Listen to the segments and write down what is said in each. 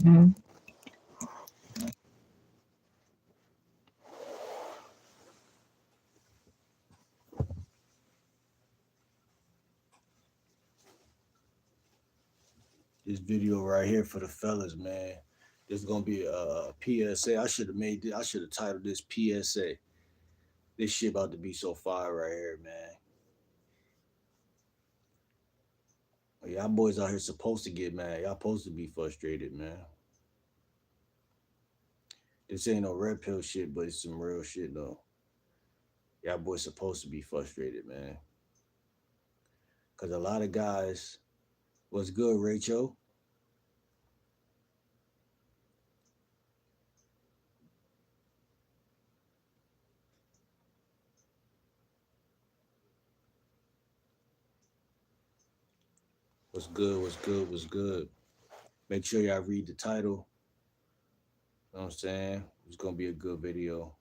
This video right here for the fellas, man. This is gonna be a PSA. I should have made this. I should have titled this PSA. This shit about to be so fire right here, man. Y'all boys out here supposed to get mad. Y'all supposed to be frustrated, man. This ain't no red pill shit, but it's some real shit though. Y'all boys supposed to be frustrated, man. Cause a lot of guys, what's good, Rachel? What's good? What's good? What's good? Make sure y'all read the title. You know what I'm saying? It's gonna be a good video.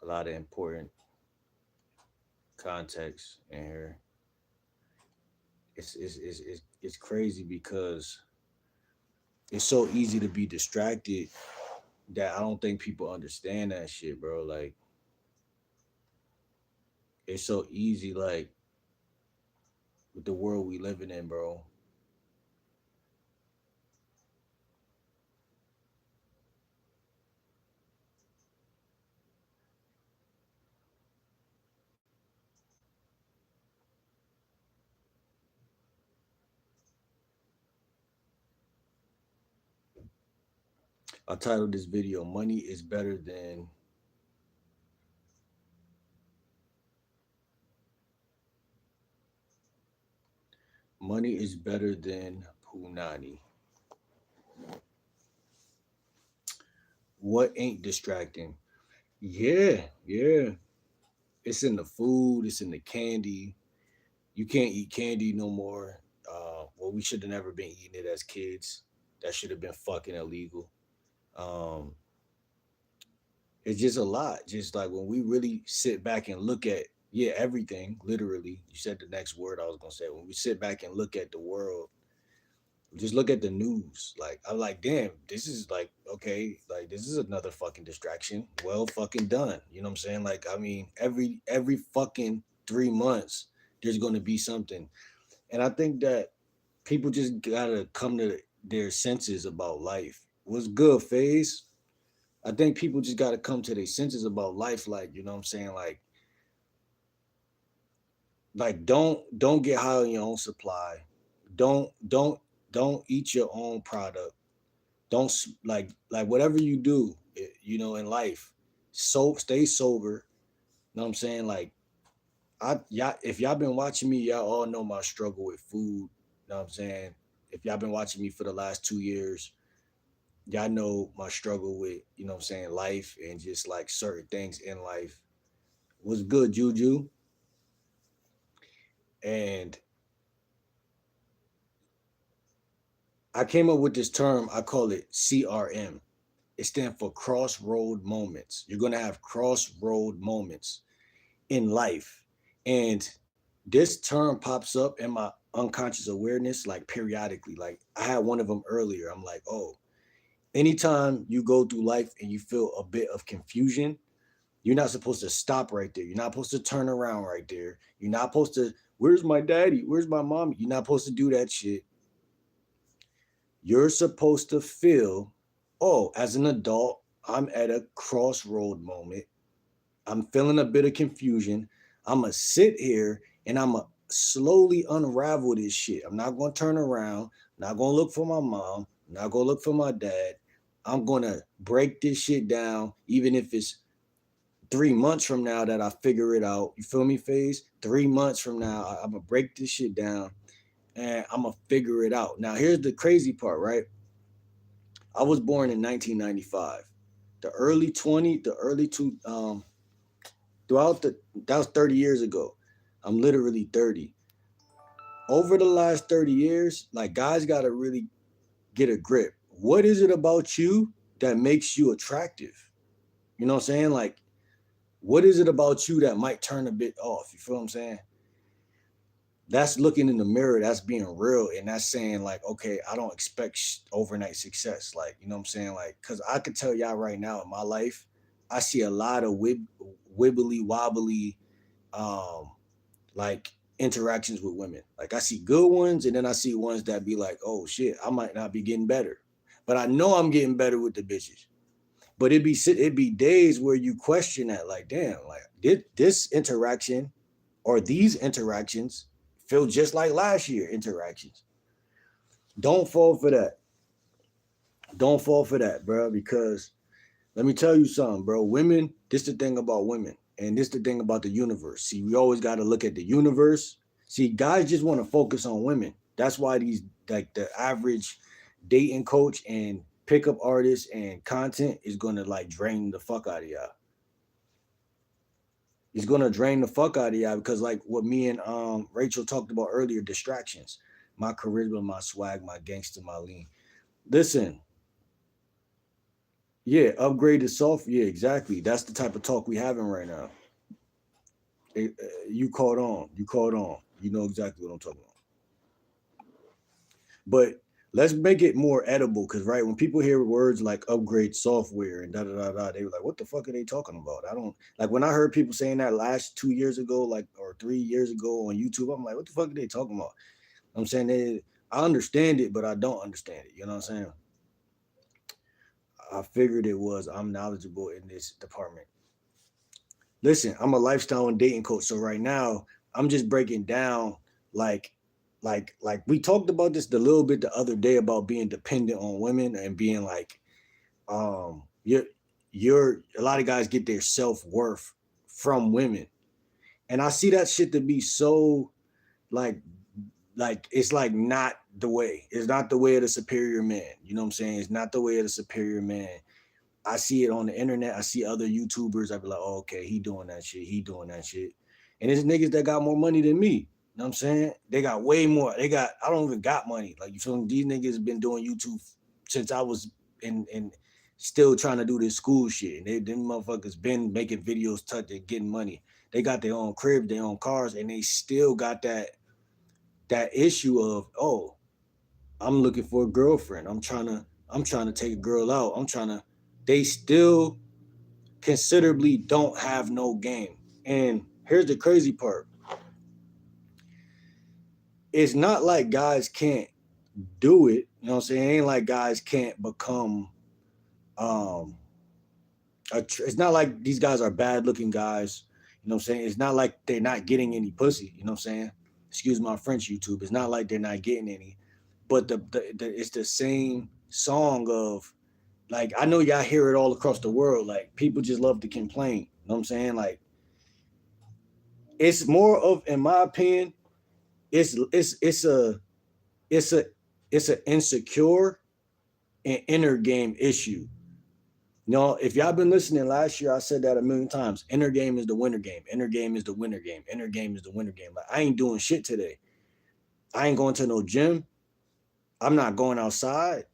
A lot of important context in here. It's crazy because it's so easy to be distracted that I don't think people understand that shit, bro. Like it's so easy, like with the world we living in, bro. I titled this video "Money is better than Money is better than Punani." What ain't distracting? Yeah, yeah. It's in the food. It's in the candy. You can't eat candy no more. Well, we should have never been eating it as kids. That should have been fucking illegal. Um, it's just a lot. Just like when we really sit back and look at, yeah, everything, literally. You said the next word I was gonna say. When we sit back and look at the world, just look at the news. Like I'm like, damn, this is like okay, like this is another fucking distraction. Well, fucking done. You know what I'm saying? Like I mean, every fucking 3 months, there's gonna be something, and I think that people just gotta come to their senses about life. What's good, Phase? I think people just gotta come to their senses about life. Like you know what I'm saying? Like don't get high on your own supply. Don't eat your own product. Don't like whatever you do, you know, in life. So stay sober. You know what I'm saying? Like y'all, if y'all been watching me, y'all all know my struggle with food. You know what I'm saying? If y'all been watching me for the last 2 years, y'all know my struggle with, you know what I'm saying, life and just like certain things in life. What's good, Juju? And I came up with this term, I call it CRM. It stands for crossroad moments. You're gonna have crossroad moments in life. And this term pops up in my unconscious awareness like periodically. Like I had one of them earlier. I'm like, oh, anytime you go through life and you feel a bit of confusion, you're not supposed to stop right there. You're not supposed to turn around right there. You're not supposed to, where's my daddy? Where's my mommy? You're not supposed to do that shit. You're supposed to feel, oh, as an adult, I'm at a crossroad moment. I'm feeling a bit of confusion. I'm going to sit here and I'm going to slowly unravel this shit. I'm not going to turn around. I'm not going to look for my mom. I'm not going to look for my dad. I'm going to break this shit down, even if it's 3 months from now that I figure it out. You feel me, Phase? 3 months from now, I'm going to break this shit down and I'm going to figure it out. Now, here's the crazy part, right? I was born in 1995. The early two, throughout the that was 30 years ago. I'm literally 30. Over the last 30 years, like guys gotta really get a grip. What is it about you that makes you attractive? You know what I'm saying? Like, what is it about you that might turn a bit off? You feel what I'm saying? That's looking in the mirror, that's being real, and that's saying like, okay, I don't expect overnight success. Like, you know what I'm saying? Like, cause I could tell y'all right now in my life, I see a lot of wibbly wobbly, um, like interactions with women. Like I see good ones, and then I see ones that be like, oh shit, I might not be getting better, but I know I'm getting better with the bitches. But it'd be days where you question that, like, damn, like did this interaction or these interactions feel just like last year interactions? Don't fall for that. Don't fall for that, bro. Because let me tell you something, bro. Women, this the thing about women, and this the thing about the universe. See, we always got to look at the universe. See, guys just want to focus on women. That's why these like the average dating coach and pickup artist and content is gonna like drain the fuck out of y'all. It's gonna drain the fuck out of y'all because like what me and Rachel talked about earlier, distractions. My charisma, my swag, my gangster, my lean. Listen, yeah, upgrade the soft. Yeah, exactly. That's the type of talk we having right now. You caught on. You caught on. You know exactly what I'm talking about. But let's make it more edible because right when people hear words like upgrade software and da da da da, they were like, "What the fuck are they talking about?" I don't like when I heard people saying that last 2 years ago, like or 3 years ago on YouTube. I'm like, "What the fuck are they talking about?" I'm saying I understand it, but I don't understand it. You know what I'm saying? I figured it was I'm knowledgeable in this department. Listen, I'm a lifestyle and dating coach, so right now I'm just breaking down like like we talked about this a little bit the other day about being dependent on women and being like you're a lot of guys get their self-worth from women. And I see that shit to be so like it's like not the way. It's not the way of the superior man. You know what I'm saying? It's not the way of the superior man. I see it on the internet. I see other YouTubers. I be like, oh, okay, he doing that shit. He doing that shit. And it's niggas that got more money than me. You know what I'm saying? They got way more. I don't even got money. Like, you feel me? These niggas been doing YouTube since I was in still trying to do this school shit. And them motherfuckers been making videos, touching, getting money. They got their own crib, their own cars, and they still got that issue of, oh, I'm looking for a girlfriend. I'm trying to take a girl out. They still considerably don't have no game. And here's the crazy part. It's not like guys can't do it. You know what I'm saying? It ain't like guys can't become um it's not like these guys are bad looking guys. You know what I'm saying? It's not like they're not getting any pussy. You know what I'm saying? Excuse my French, YouTube. It's not like they're not getting any. But it's the same song of like I know y'all hear it all across the world. Like people just love to complain. You know what I'm saying? Like it's more of, in my opinion, it's it's it's a it's a it's an insecure and inner game issue. You know, if y'all been listening last year, I said that a million times. Inner game is the winner game. Inner game is the winner game. Inner game is the winner game. Like I ain't doing shit today. I ain't going to no gym. I'm not going outside.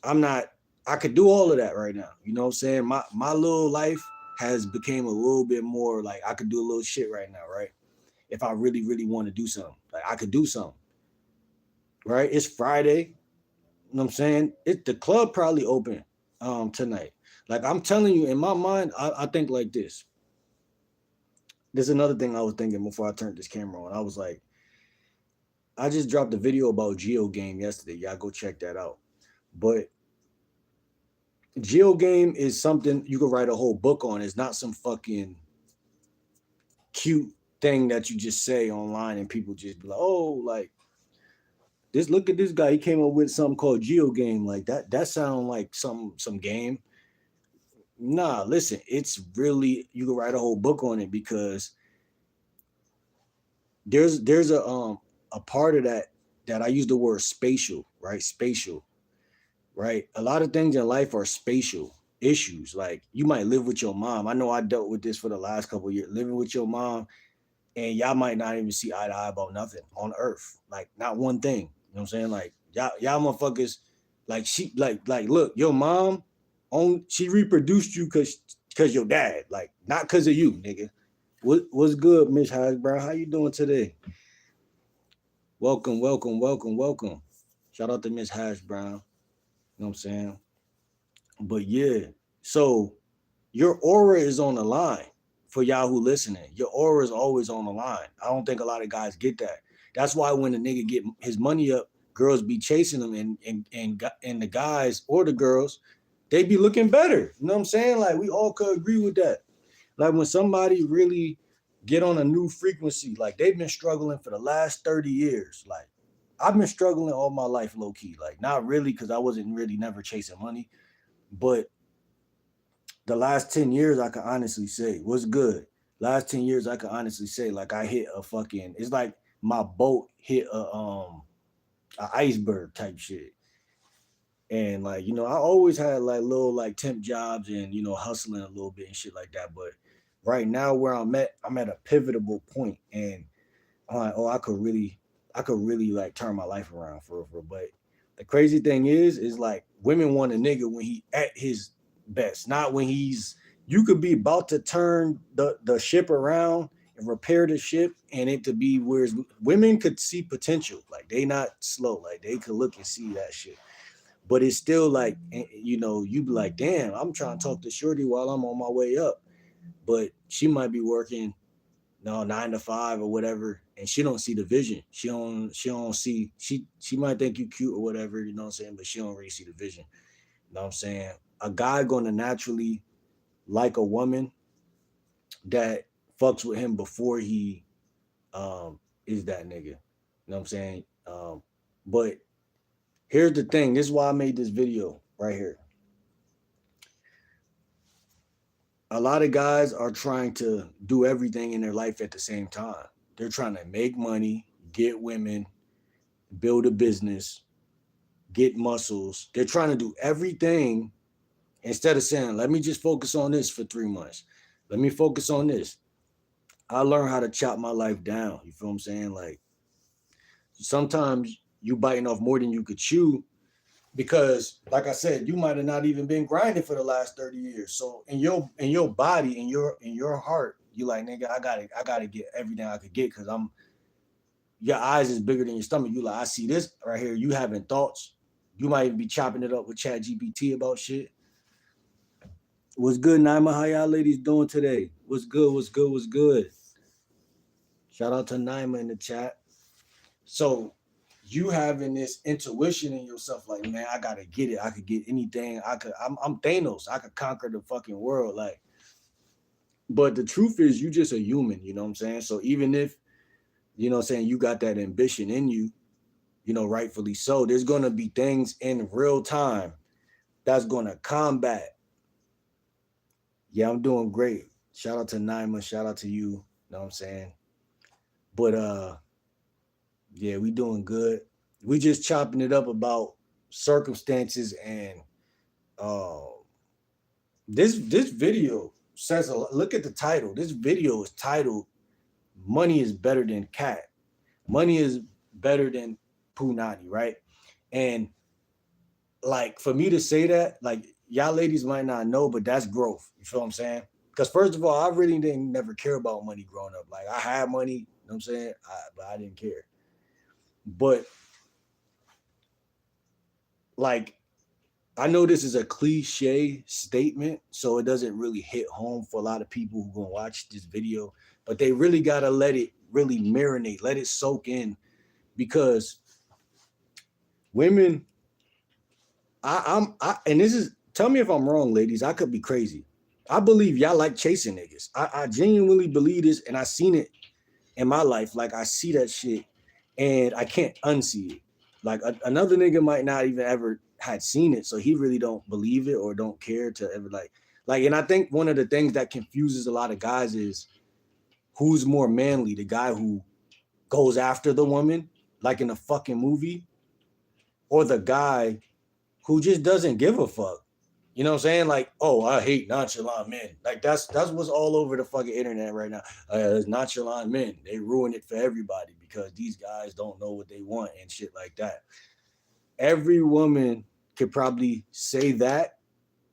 I'm not. I could do all of that right now. You know what I'm saying? My little life has became a little bit more like I could do a little shit right now, right? If I really, really want to do something, like I could do something, right? It's Friday. You know what I'm saying? The club probably open tonight. Like I'm telling you, in my mind, I think like this. There's another thing I was thinking before I turned this camera on. I was like, I just dropped a video about Geo Game yesterday. Y'all go check that out. But Geo Game is something you could write a whole book on. It's not some fucking cute thing that you just say online and people just be like, oh, like this. Look at this guy. He came up with something called Geo Game. Like that. That sounds like some game. Nah, listen. It's really you could write a whole book on it because there's a part of that I use the word spatial, right? Spatial, right? A lot of things in life are spatial issues. Like you might live with your mom. I know I dealt with this for the last couple of years. Living with your mom, and y'all might not even see eye to eye about nothing on earth. Like not one thing. You know what I'm saying? Like y'all motherfuckers, like she like look, your mom she reproduced you cause your dad, like not cause of you, nigga. What's good, Miss Hasbrow? How you doing today? Welcome, welcome, welcome, welcome. Shout out to Miss Hash Brown. You know what I'm saying? But yeah, so your aura is on the line for y'all who listening. Your aura is always on the line. I don't think a lot of guys get that. That's why when a nigga get his money up, girls be chasing him, and the guys or the girls, they be looking better. You know what I'm saying? Like we all could agree with that. Like when somebody really get on a new frequency, like they've been struggling for the last 30 years. Like I've been struggling all my life, low key. Like not really, because I wasn't really never chasing money, but the last 10 years I can honestly say was good. Last 10 years I can honestly say like I hit a fucking, it's like my boat hit a iceberg type shit. And like, I always had like little like temp jobs and hustling a little bit and shit like that. But right now where I'm at a pivotal point, and I'm like, oh, I could really like turn my life around for real. But the crazy thing is like women want a nigga when he at his best, not when he's. You could be about to turn the ship around and repair the ship, and it to be whereas women could see potential, like they not slow, like they could look and see that shit. But it's still like, you be like, damn, I'm trying to talk to Shorty while I'm on my way up, but she might be working no 9 to 5 or whatever, and she don't see the vision. She don't see, she might think you cute or whatever, you know what I'm saying, but she don't really see the vision. You know what I'm saying? A guy gonna naturally like a woman that fucks with him before he is that nigga. You know what I'm saying? But here's the thing. This is why I made this video right here. A lot of guys are trying to do everything in their life at the same time. They're trying to make money, get women, build a business, get muscles. They're trying to do everything instead of saying, let me just focus on this for 3 months. Let me focus on this. I learned how to chop my life down. You feel what I'm saying? Like sometimes you biting off more than you could chew because, like I said, you might have not even been grinding for the last 30 years. So in your body, in your heart, you like, nigga, I gotta get everything I could get because your eyes is bigger than your stomach. You like, I see this right here. You having thoughts. You might even be chopping it up with Chat GPT about shit. What's good, Naima? How y'all ladies doing today? What's good? What's good? What's good? Shout out to Naima in the chat. So you having this intuition in yourself, like, man, I gotta get it. I could get anything. I'm Thanos. I could conquer the fucking world. Like, but the truth is you just a human, you know what I'm saying? So even if, you know what I'm saying, you got that ambition in you, rightfully so, there's gonna be things in real time that's gonna combat. Yeah, I'm doing great. Shout out to Naima, shout out to you, know what I'm saying? But yeah, we doing good. We just chopping it up about circumstances and uh, this video says a lot. Look at the title. This video is titled "Money is better than cat." Money is better than punani, right? And like for me to say that, like y'all ladies might not know, but that's growth. You feel what I'm saying? Because first of all, I really didn't never care about money growing up. Like I had money, you know what I'm saying, but I didn't care. But like I know this is a cliche statement, so it doesn't really hit home for a lot of people who gonna watch this video, but they really gotta let it really marinate, let it soak in, because women, and this is, tell me if I'm wrong, ladies. I could be crazy. I believe y'all like chasing niggas. I genuinely believe this, and I seen it in my life. Like I see that shit, and I can't unsee it. Like another nigga might not even ever had seen it, so he really don't believe it or don't care to ever like. And I think one of the things that confuses a lot of guys is who's more manly, the guy who goes after the woman, like in a fucking movie, or the guy who just doesn't give a fuck. You know what I'm saying? Like, oh, I hate nonchalant men. Like that's what's all over the fucking internet right now. Nonchalant men. They ruin it for everybody because these guys don't know what they want and shit like that. Every woman could probably say that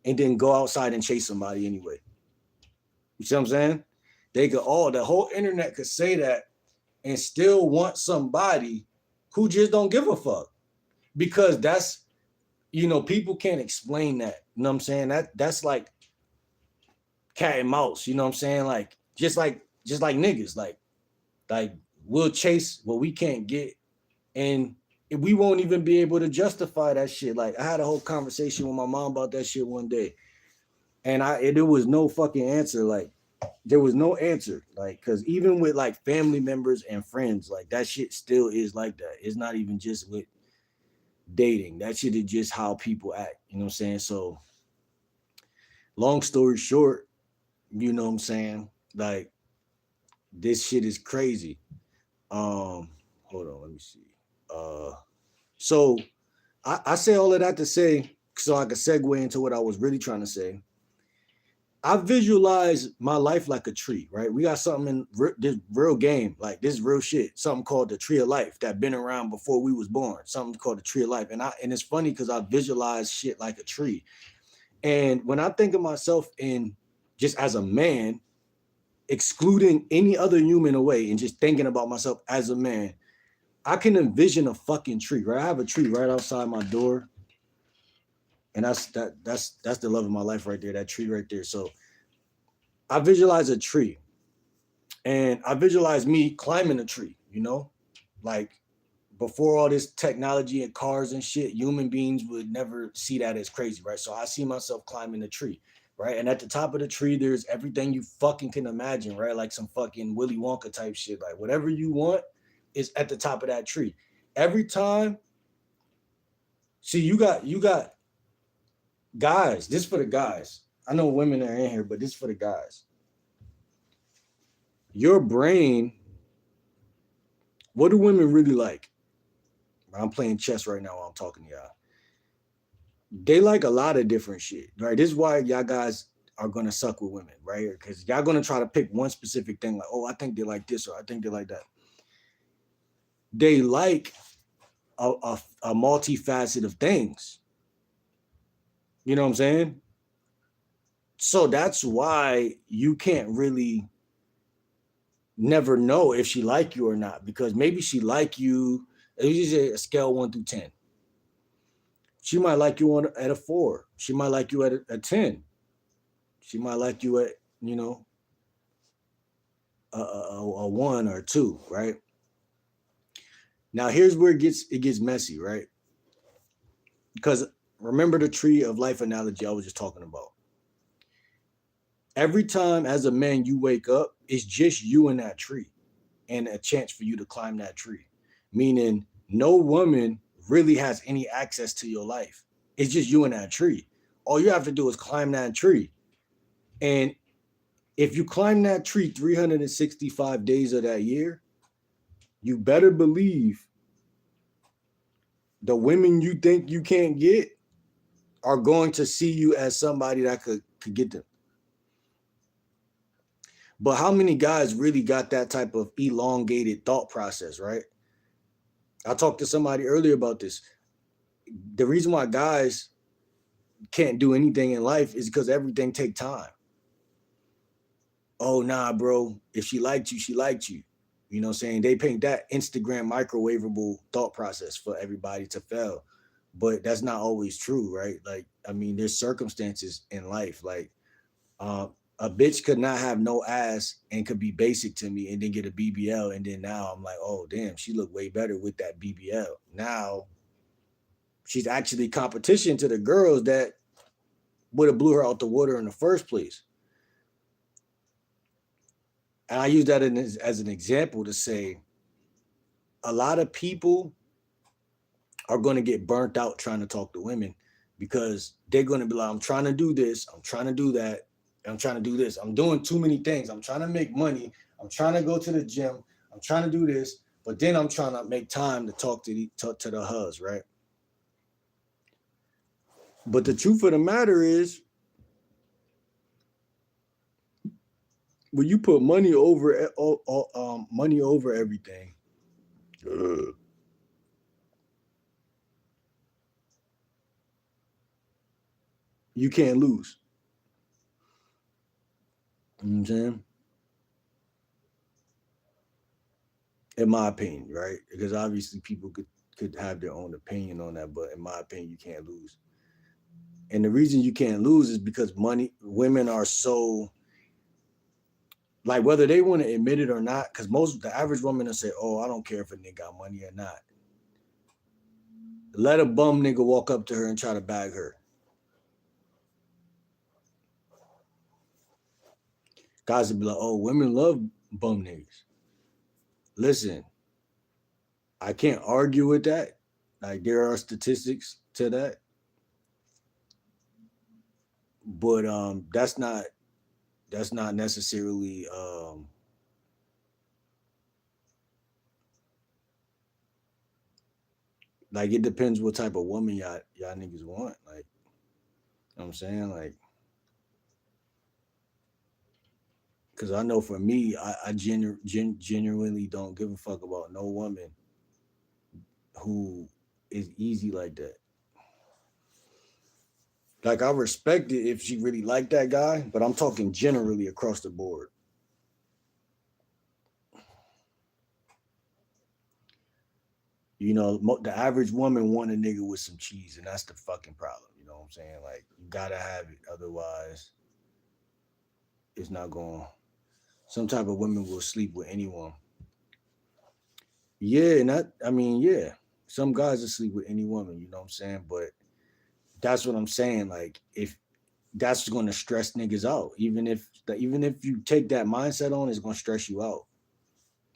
and then go outside and chase somebody anyway. You see what I'm saying? They could all, the whole internet could say that and still want somebody who just don't give a fuck. Because that's, people can't explain that. You know what I'm saying? That's like cat and mouse, you know what I'm saying? Like just like niggas, like we'll chase what we can't get, and we won't even be able to justify that shit. Like I had a whole conversation with my mom about that shit one day, and there was no fucking answer. Like there was no answer. Like because even with like family members and friends, like that shit still is like that. It's not even just with dating. That shit is just how people act. You know what I'm saying? So long story short, you know what I'm saying? Like this shit is crazy. Hold on, let me see. Uh so I say all of that to say, so I could segue into what I was really trying to say. I visualize my life like a tree, right? We got something in this real game, like this real shit, something called the tree of life that been around before we was born. Something called the tree of life, and it's funny because I visualize shit like a tree. And when I think of myself in just as a man, excluding any other human away, and just thinking about myself as a man, I can envision a fucking tree, right? I have a tree right outside my door, and that's the love of my life right there, that tree right there. So I visualize a tree, and I visualize me climbing a tree, like before all this technology and cars and shit, human beings would never see that as crazy, right? So I see myself climbing a tree, right? And at the top of the tree, there's everything you fucking can imagine, right? Like some fucking Willy Wonka type shit. Like whatever you want is at the top of that tree. Every time, see, you got guys. This for the guys. I know women are in here, but this for the guys. Your brain, what do women really like? I'm playing chess right now while I'm talking to y'all. They like a lot of different shit, right? This is why y'all guys are gonna suck with women, right? Because y'all gonna try to pick one specific thing, like, oh, I think they like this or I think they like that. They like a multifaceted of things. You know what I'm saying? So that's why you can't really never know if she like you or not, because maybe she like you. It's a scale 1 through 10. She might like you at a 4. She might like you at a 10. She might like you at, a 1 or 2, right? Now here's where it gets messy, right? Because remember the tree of life analogy I was just talking about. Every time as a man you wake up, it's just you and that tree, and a chance for you to climb that tree. Meaning no woman really has any access to your life. It's just you and that tree. All you have to do is climb that tree. And if you climb that tree 365 days of that year, you better believe the women you think you can't get are going to see you as somebody that could get them. But how many guys really got that type of elongated thought process, right? I talked to somebody earlier about this. The reason why guys can't do anything in life is because everything take time. Oh nah, bro. If she liked you, she liked you. You know what I'm saying? They paint that Instagram microwavable thought process for everybody to fail. But that's not always true, right? Like, I mean, there's circumstances in life. Like, a bitch could not have no ass and could be basic to me and then get a BBL. And then now I'm like, oh, damn, she looked way better with that BBL. Now she's actually competition to the girls that would have blew her out the water in the first place. And I use that as an example to say a lot of people are going to get burnt out trying to talk to women because they're going to be like, I'm trying to do this, I'm trying to do that, I'm trying to do this. I'm doing too many things. I'm trying to make money. I'm trying to go to the gym. I'm trying to do this, but then I'm trying to make time to talk to the hus, right? But the truth of the matter is, when you put money over everything, you can't lose. You know what I'm saying? in my opinion, right? Because obviously people could have their own opinion on that, but in my opinion, you can't lose. And the reason you can't lose is because women are so like whether they want to admit it or not. Because the average woman will say, "Oh, I don't care if a nigga got money or not." Let a bum nigga walk up to her and try to bag her. Guys would be like, "Oh, women love bum niggas." Listen, I can't argue with that. Like there are statistics to that, but that's not necessarily like it depends what type of woman y'all niggas want. Like, you know what I'm saying? Like, cause I know for me, I genuinely don't give a fuck about no woman who is easy like that. Like I respect it if she really like that guy, but I'm talking generally across the board. The average woman want a nigga with some cheese, and that's the fucking problem. You know what I'm saying? Like you gotta have it, otherwise it's not going. Some type of women will sleep with anyone. Yeah, and I mean, yeah, some guys will sleep with any woman. You know what I'm saying? But that's what I'm saying. Like if that's going to stress niggas out, even if you take that mindset on, it's going to stress you out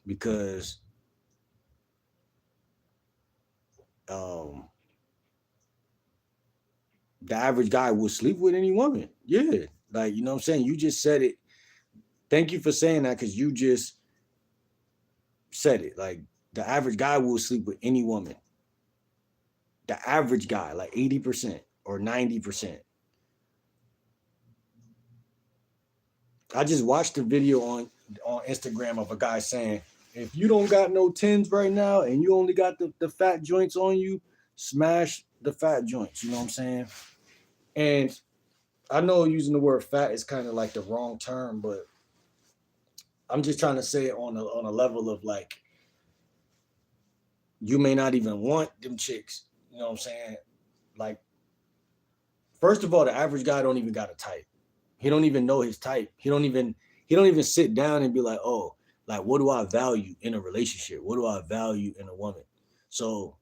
because um the average guy will sleep with any woman. Yeah. Like, you know what I'm saying? You just said it. Thank you for saying that because you just said it. Like, the average guy will sleep with any woman. The average guy, like 80% or 90%. I just watched a video on Instagram of a guy saying, if you don't got no tens right now and you only got the fat joints on you, smash the fat joints. You know what I'm saying? And I know using the word fat is kind of like the wrong term, but I'm just trying to say it on a level of like you may not even want them chicks. You know what I'm saying? Like, first of all, the average guy don't even got a type. He don't even know his type. He don't even sit down and be like, oh, like what do I value in a relationship? What do I value in a woman? So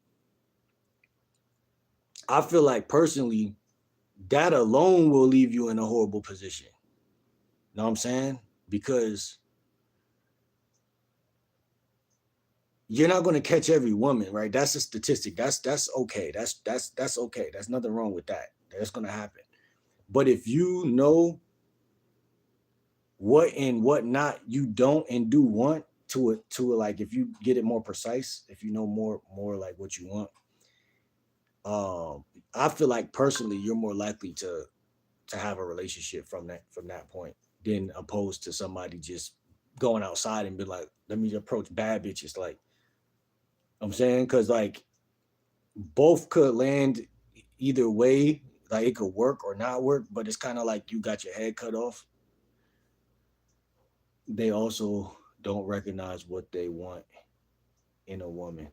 I feel like personally, that alone will leave you in a horrible position. You know what I'm saying? Because you're not going to catch every woman, right? That's a statistic. That's okay. That's okay. There's nothing wrong with that. That's going to happen. But if you know what and what not you don't and do want to like if you get it more precise, if you know more like what you want, um, I feel like personally you're more likely to have a relationship from that point than opposed to somebody just going outside and be like, let me approach bad bitches. Like I'm saying, because like both could land either way. Like it could work or not work, but it's kind of like you got your head cut off. They also don't recognize what they want in a woman.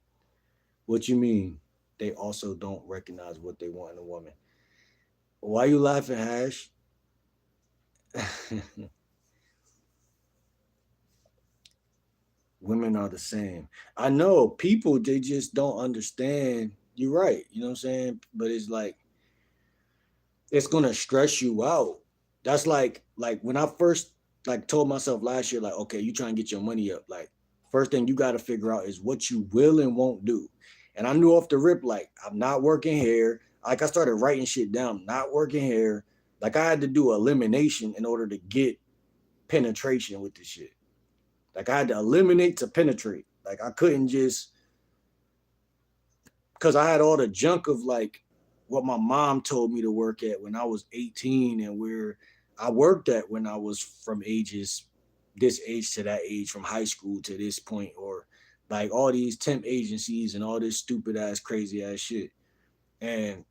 What you mean? They also don't recognize what they want in a woman. Why you laughing, Hash? Women are the same. I know people they just don't understand. You're right. You know what I'm saying? But it's like it's gonna stress you out. That's like when I first like told myself last year, like, okay, you try and get your money up. Like, first thing you gotta figure out is what you will and won't do. And I knew off the rip, like, I'm not working here. Like I started writing shit down, I'm not working here. Like I had to do elimination in order to get penetration with this shit. Like I had to eliminate to penetrate. Like I couldn't just because I had all the junk of like what my mom told me to work at when I was 18 and where I worked at when I was from this age to that age, from high school to this point, or like all these temp agencies and all this stupid ass, crazy ass shit. And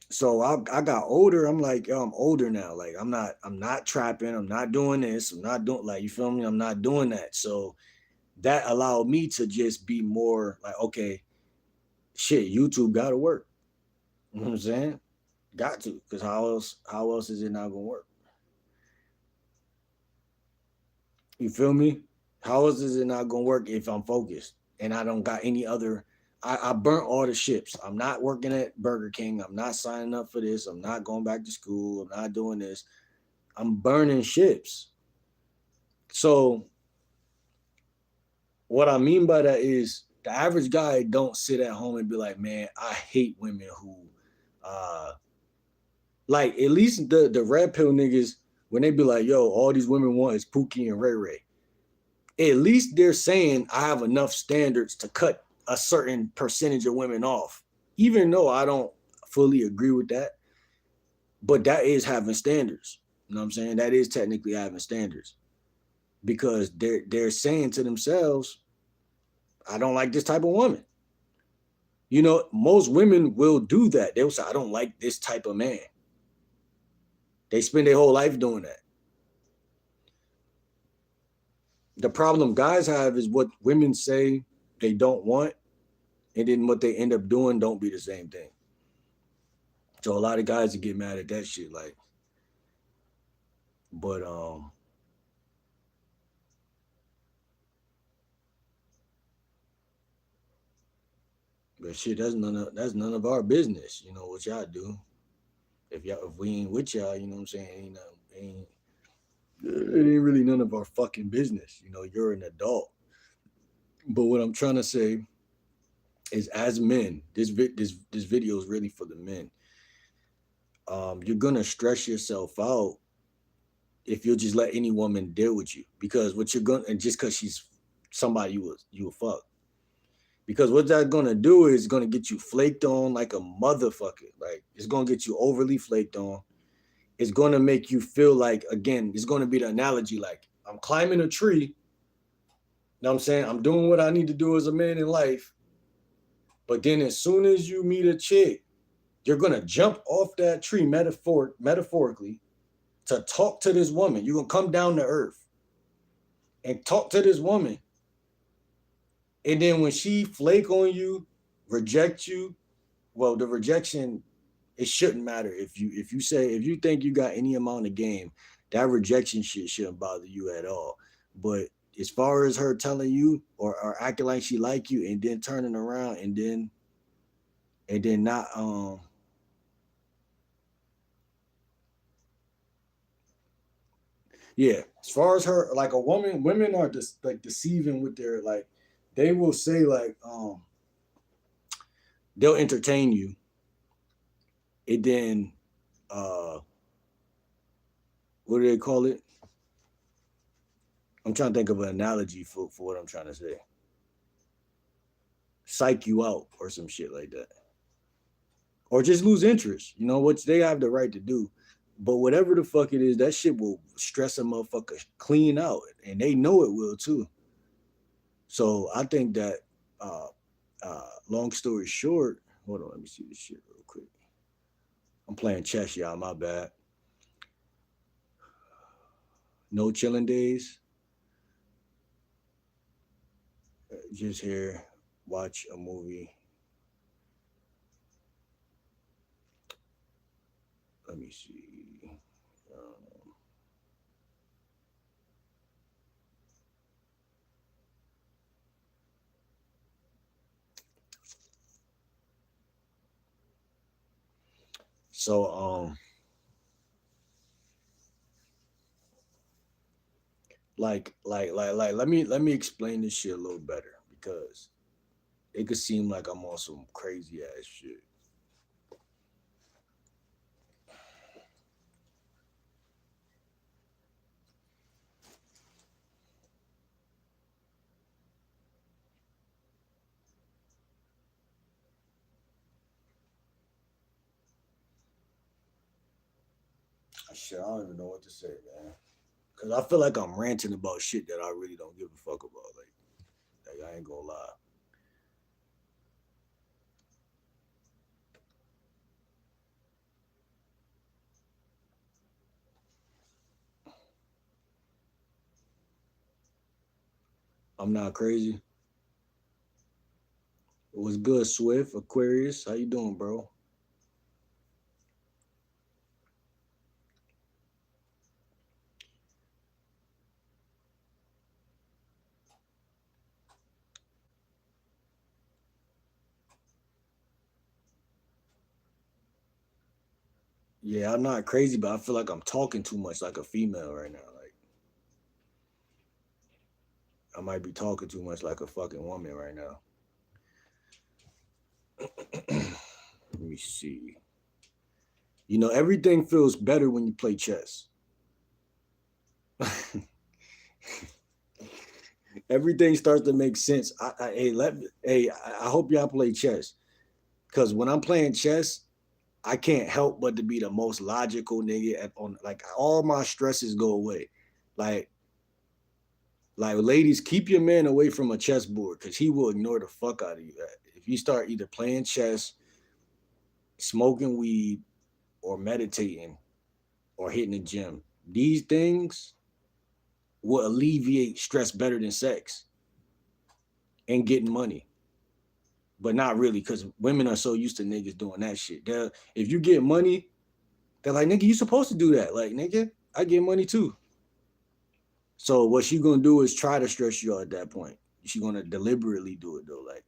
so I got older. I'm like, yo, I'm older now. Like I'm not trapping. I'm not doing this. I'm not doing like you feel me. I'm not doing that. So that allowed me to just be more like, okay, shit, YouTube gotta work. You know what I'm saying? Got to, because how else is it not gonna work? You feel me? How else is it not gonna work if I'm focused and I don't got any other? I burnt all the ships. I'm not working at Burger King. I'm not signing up for this. I'm not going back to school. I'm not doing this. I'm burning ships. So what I mean by that is the average guy don't sit at home and be like, man, I hate women who uh like at least the red pill niggas when they be like, yo, all these women want is Pookie and Ray Ray. At least they're saying I have enough standards to cut a certain percentage of women off. Even though I don't fully agree with that, but that is having standards. You know what I'm saying? That is technically having standards because they're saying to themselves, I don't like this type of woman. You know, most women will do that. They'll say, I don't like this type of man. They spend their whole life doing that. The problem guys have is what women say they don't want, and then what they end up doing don't be the same thing. So a lot of guys get mad at that shit, like, but but shit, that's none of our business. You know what y'all do. If we ain't with y'all, you know what I'm saying? It ain't really none of our fucking business. You know, you're an adult. But what I'm trying to say is, as men, this video is really for the men. You're gonna stress yourself out if you'll just let any woman deal with you because what you're gonna and just because she's somebody you will fuck. Because what that's gonna do is gonna get you flaked on like a motherfucker. Like it's gonna get you overly flaked on. It's gonna make you feel like again, it's gonna be the analogy like I'm climbing a tree. You know what I'm saying? I'm doing what I need to do as a man in life. But then as soon as you meet a chick, you're gonna jump off that tree metaphorically to talk to this woman. You're gonna come down to earth and talk to this woman. And then when she flake on you, reject you, well, the rejection, it shouldn't matter. If you think you got any amount of game, that rejection shit shouldn't bother you at all. But as far as her telling you or acting like she like you and then turning around and then not yeah, as far as her like a women are just like deceiving with their like they will say like they'll entertain you and then uh what do they call it? I'm trying to think of an analogy for what I'm trying to say. Psych you out or some shit like that. Or just lose interest, you know, which they have the right to do. But whatever the fuck it is, that shit will stress a motherfucker clean out. And they know it will too. So I think that long story short, hold on, let me see this shit real quick. I'm playing chess, y'all, my bad. No chilling days. Just here, watch a movie. Let me see. Um, so let me explain this shit a little better because it could seem like I'm on some crazy ass shit. Shit, I don't even know what to say, man. Cause I feel like I'm ranting about shit that I really don't give a fuck about. Like I ain't gonna lie. I'm not crazy. What's good, Swift Aquarius? How you doing, bro? Yeah, I'm not crazy, but I feel like I'm talking too much like a female right now. Like I might be talking too much like a fucking woman right now. Let me see. You know, everything feels better when you play chess. Everything starts to make sense. I hope y'all play chess because when I'm playing chess, I can't help but to be the most logical nigga on like all my stresses go away. Like ladies, keep your man away from a chessboard because he will ignore the fuck out of you. If you start either playing chess, smoking weed, or meditating, or hitting the gym, these things will alleviate stress better than sex and getting money. But not really, because women are so used to niggas doing that shit. If you get money, they're like, nigga, you supposed to do that. Like, nigga, I get money too. So what she gonna do is try to stress you out at that point. She gonna deliberately do it though, like,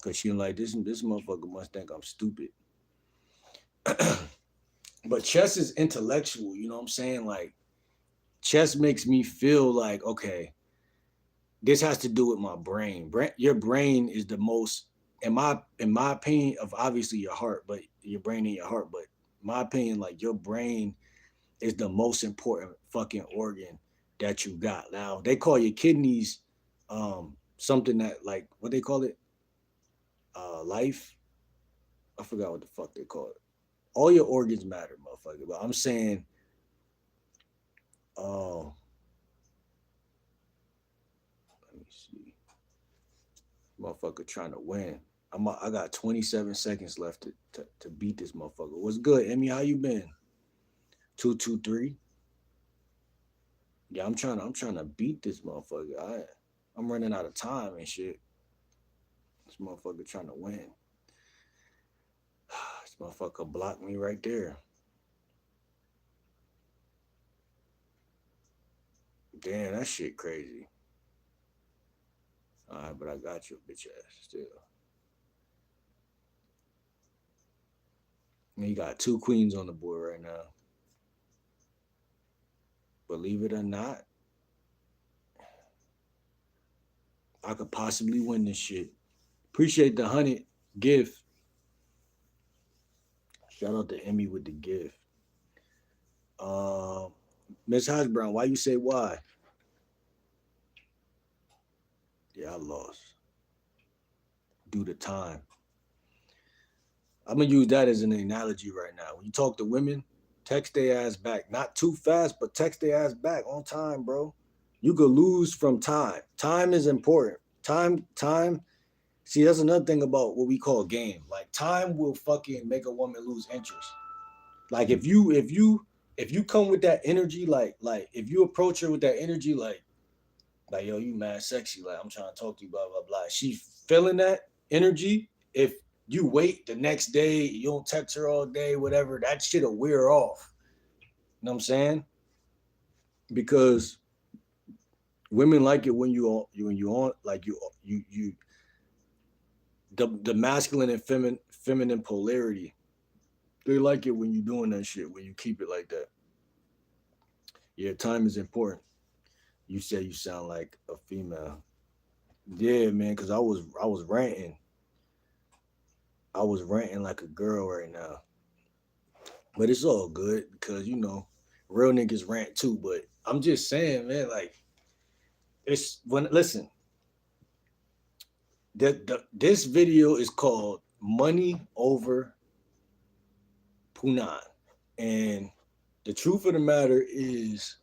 cause she like this motherfucker must think I'm stupid. But chess is intellectual, you know what I'm saying? Like, chess makes me feel like, okay, this has to do with my brain. Your brain is the most, in my opinion, of obviously your heart, but your brain and your heart. But my opinion, like your brain is the most important fucking organ that you got. Now they call your kidneys something that like what they call it, life. I forgot what the fuck they call it. All your organs matter, motherfucker. But I'm saying, uh, let me see, motherfucker trying to win. I got 27 seconds left to beat this motherfucker. What's good, Emmy? How you been? 223. Yeah, I'm trying to beat this motherfucker. I'm running out of time and shit. This motherfucker trying to win. This motherfucker blocked me right there. Damn, that shit crazy. All right, but I got you, bitch ass still. And you got two queens on the board right now. Believe it or not, I could possibly win this shit. Appreciate the 100 gift. Shout out to Emmy with the gift. Um, Miss Hasbrown, why you say why? Yeah, I lost due to time. I'm gonna use that as an analogy right now. When you talk to women, text their ass back. Not too fast, but text their ass back on time, bro. You could lose from time. Time is important. Time. See, that's another thing about what we call game. Like time will fucking make a woman lose interest. Like if you come with that energy, like if you approach her with that energy, like yo, you mad sexy, like I'm trying to talk to you, blah blah blah. She feeling that energy. If you wait the next day, you don't text her all day, whatever, that shit'll wear off. You know what I'm saying? Because women like it when you on like you the masculine and feminine polarity. They like it when you doing that shit, when you keep it like that. Yeah, time is important. You said you sound like a female. Yeah, man, because I was ranting. I was ranting like a girl right now. But it's all good because real niggas rant too. But I'm just saying, man, like it's when listen, this video is called Money Over Punan. And the truth of the matter is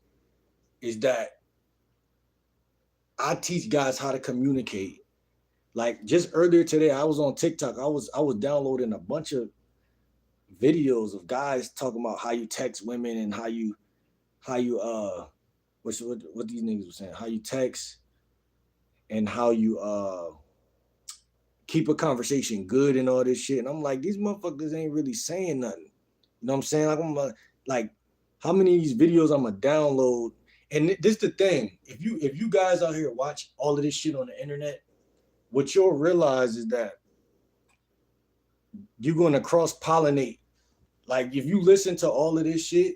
that I teach guys how to communicate. Like just earlier today, I was on TikTok. I was downloading a bunch of videos of guys talking about how you text women and how you what these niggas were saying, how you text and how you keep a conversation good and all this shit. And I'm like, these motherfuckers ain't really saying nothing. You know what I'm saying? Like how many of these videos I'm gonna download? And this the thing. If you guys out here watch all of this shit on the internet, what you'll realize is that you're gonna cross pollinate. Like if you listen to all of this shit,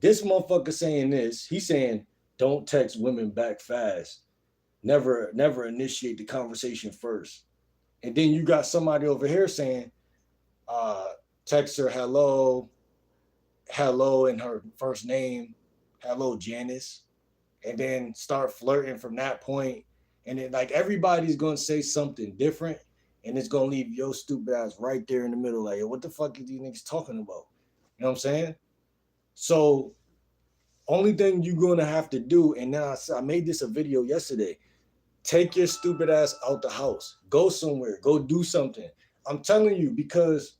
this motherfucker saying this, he's saying, don't text women back fast. Never initiate the conversation first. And then you got somebody over here saying, text her hello in her first name, hello Janice, and then start flirting from that point. And then like everybody's gonna say something different, and it's gonna leave your stupid ass right there in the middle. Like, what the fuck are these niggas talking about? You know what I'm saying? So only thing you're gonna have to do, and then I made this a video yesterday. Take your stupid ass out the house. Go somewhere. Go do something. I'm telling you, because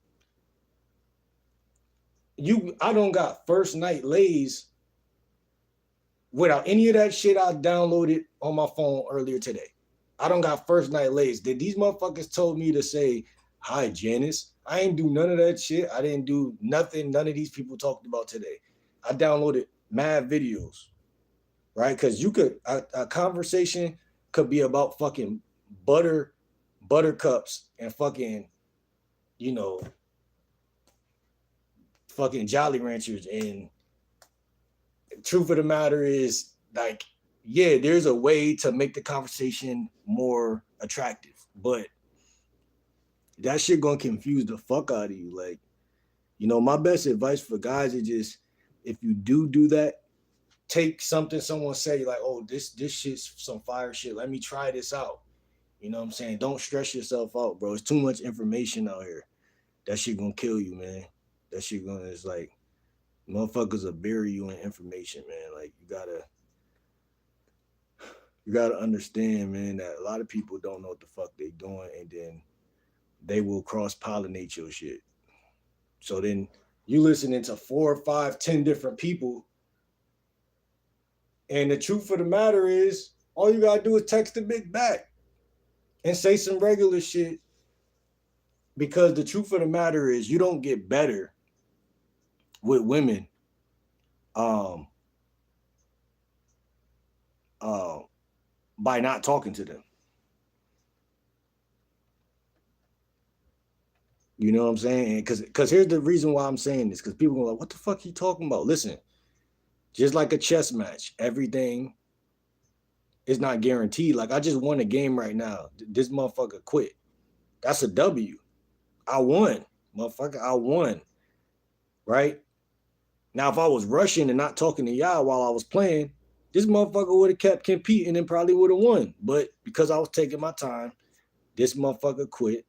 I don't got first night lays without any of that shit I downloaded on my phone earlier today. I don't got first night lays. These motherfuckers told me to say, hi, Janice. I ain't do none of that shit. I didn't do nothing none of these people talked about today. I downloaded mad videos, right? Because you could, a conversation could be about fucking buttercups and fucking, you know, fucking Jolly Ranchers. And truth of the matter is, like, yeah, there's a way to make the conversation more attractive, but that shit gonna confuse the fuck out of you. Like, you know, my best advice for guys is just, if you do that, take something someone say, like, oh, this shit's some fire shit. Let me try this out. You know what I'm saying? Don't stress yourself out, bro. It's too much information out here. That shit gonna kill you, man. That shit gonna, it's like, motherfuckers will bury you in information, man. Like, you gotta understand, man, that a lot of people don't know what the fuck they doing, and then they will cross-pollinate your shit. So then you listening to 4 or 5, 10 different people. And the truth of the matter is, all you gotta do is text the bitch back and say some regular shit. Because the truth of the matter is, you don't get better with women by not talking to them. You know what I'm saying? Because here's the reason why I'm saying this. Because people are like, what the fuck he talking about? Listen, just like a chess match, everything is not guaranteed. Like, I just won a game right now. This motherfucker quit. That's a W. I won, motherfucker. I won. Right? Now, if I was rushing and not talking to y'all while I was playing, this motherfucker would have kept competing and probably would have won. But because I was taking my time, this motherfucker quit.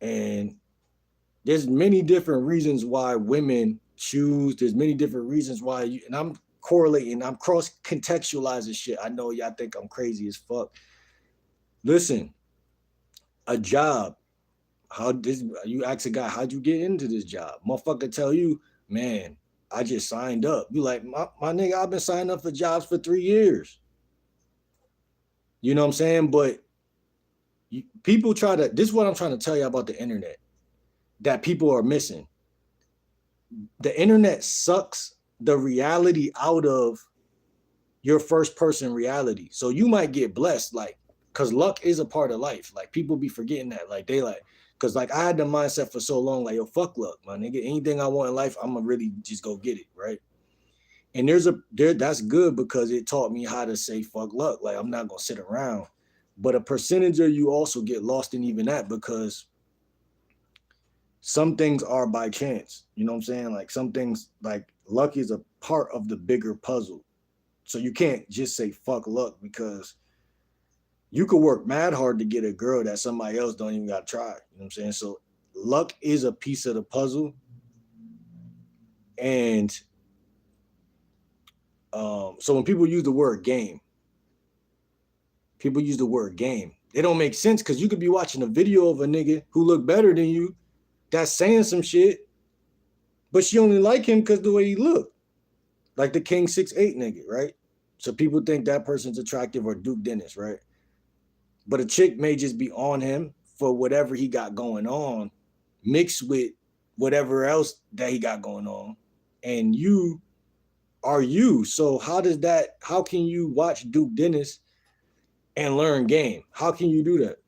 And there's many different reasons why women choose. There's many different reasons why and I'm correlating, I'm cross-contextualizing shit. I know y'all think I'm crazy as fuck. Listen, a job. You ask a guy, how'd you get into this job? Motherfucker tell you, man, I just signed up. You like, my nigga, I've been signing up for jobs for 3 years. You know what I'm saying? But people this is what I'm trying to tell you about the internet that people are missing. The internet sucks the reality out of your first person reality. So you might get blessed, like, because luck is a part of life. Like, people be forgetting that. Like, they like, because like I had the mindset for so long, like, yo, fuck luck, my nigga. Anything I want in life, I'm gonna really just go get it, right? And that's good because it taught me how to say fuck luck. Like, I'm not gonna sit around. But a percentage of you also get lost in even that, because some things are by chance. You know what I'm saying? Like, some things, like, luck is a part of the bigger puzzle. So you can't just say fuck luck, because you could work mad hard to get a girl that somebody else don't even got to try. You know what I'm saying? So luck is a piece of the puzzle. And so when people use the word game, it don't make sense, because you could be watching a video of a nigga who look better than you that's saying some shit, but she only like him because the way he look. Like the King 6'8" nigga, right? So people think that person's attractive or Duke Dennis, right? But a chick may just be on him for whatever he got going on, mixed with whatever else that he got going on. And you are you. So how can you watch Duke Dennis and learn game? How can you do that?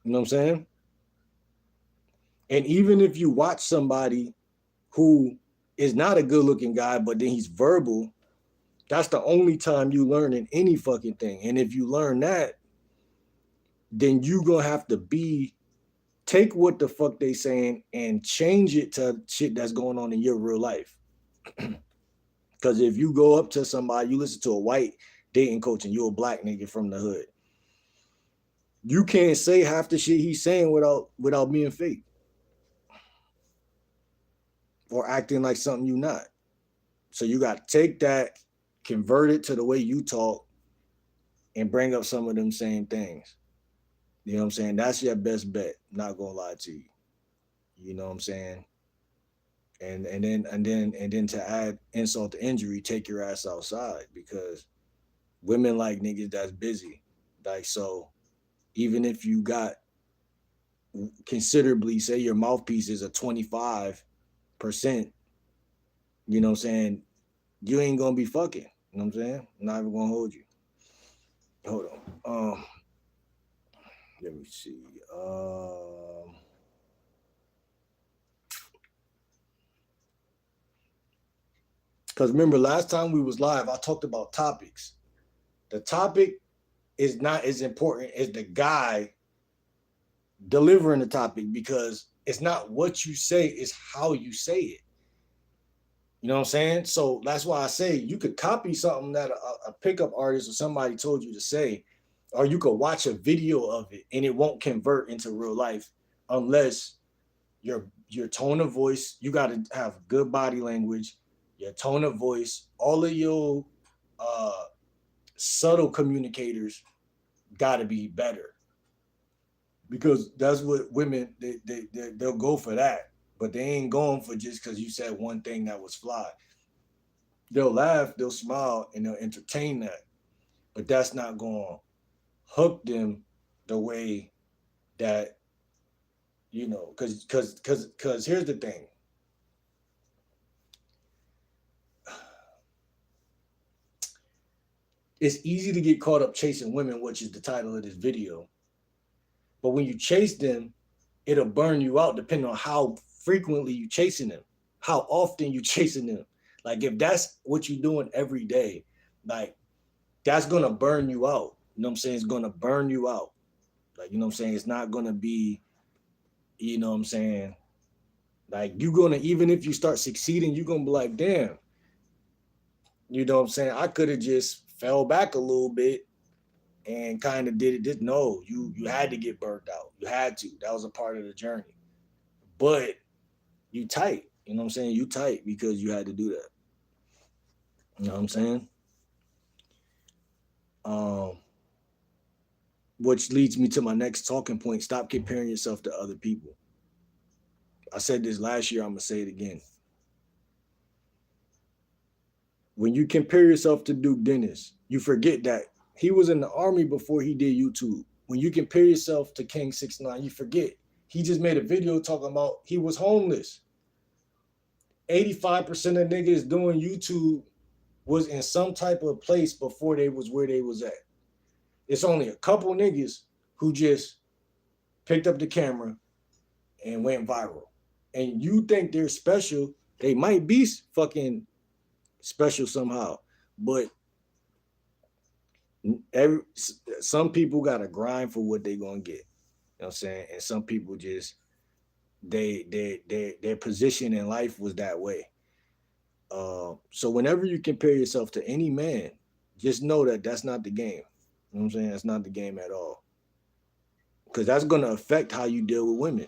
You know what I'm saying? And even if you watch somebody who is not a good looking guy, but then he's verbal, that's the only time you learn in any fucking thing. And if you learn that, then you gonna have to take what the fuck they saying and change it to shit that's going on in your real life. Because if you go up to somebody, you listen to a white dating coach and you're a black nigga from the hood, you can't say half the shit he's saying without being fake or acting like something you not. So you got to take that, convert it to the way you talk, and bring up some of them same things. You know what I'm saying? That's your best bet. Not gonna lie to you. You know what I'm saying? And then to add insult to injury, take your ass outside, because women like niggas that's busy. Like, so even if you got considerably, say your mouthpiece is a 25%, you know what I'm saying, you ain't gonna be fucking. You know what I'm saying? I'm not even gonna hold you. Hold on. Let me see. Because remember, last time we was live, I talked about topics. The topic is not as important as the guy delivering the topic, because it's not what you say, it's how you say it. You know what I'm saying? So that's why I say you could copy something that a pickup artist or somebody told you to say, or you could watch a video of it and it won't convert into real life unless your tone of voice, you got to have good body language, your tone of voice, all of your subtle communicators got to be better, because that's what women they'll go for that, but they ain't going for just because you said one thing that was fly. They'll laugh, they'll smile, and they'll entertain that, but that's not going to hook them the way that, you know, because here's the thing. It's easy to get caught up chasing women, which is the title of this video. But when you chase them, it'll burn you out depending on how frequently you chasing them, how often you chasing them. Like, if that's what you're doing every day, like, that's gonna burn you out. You know what I'm saying? It's gonna burn you out. Like, you know what I'm saying? It's not gonna be, you know what I'm saying? Like, you're gonna, even if you start succeeding, you're gonna be like, damn, you know what I'm saying? I could have just fell back a little bit and kind of did it. No, you had to get burnt out. You had to. That was a part of the journey. But you tight. You know what I'm saying? You tight because you had to do that. You know what I'm saying? Which leads me to my next talking point. Stop comparing yourself to other people. I said this last year, I'm gonna say it again. When you compare yourself to Duke Dennis, you forget that he was in the army before he did YouTube. When you compare yourself to King 6ix9ine, you forget he just made a video talking about he was homeless. 85% of niggas doing YouTube was in some type of place before they was where they was at. It's only a couple niggas who just picked up the camera and went viral. And you think they're special, they might be fucking special somehow, but some people gotta grind for what they gonna get. You know what I'm saying? And some people just their position in life was that way. So whenever you compare yourself to any man, just know that that's not the game. You know what I'm saying? That's not the game at all. Because that's gonna affect how you deal with women.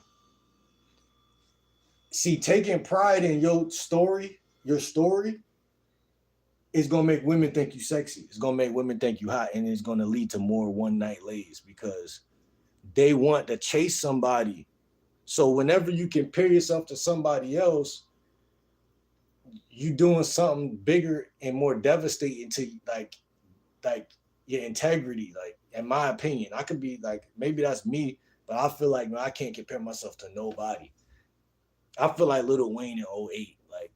See, taking pride in your story is gonna make women think you sexy. It's gonna make women think you hot, and it's gonna lead to more one night lays because they want to chase somebody. So whenever you compare yourself to somebody else, you doing something bigger and more devastating to like your integrity. Like in my opinion, I could be like maybe that's me, but I feel like man, I can't compare myself to nobody. I feel like Lil Wayne in '08, like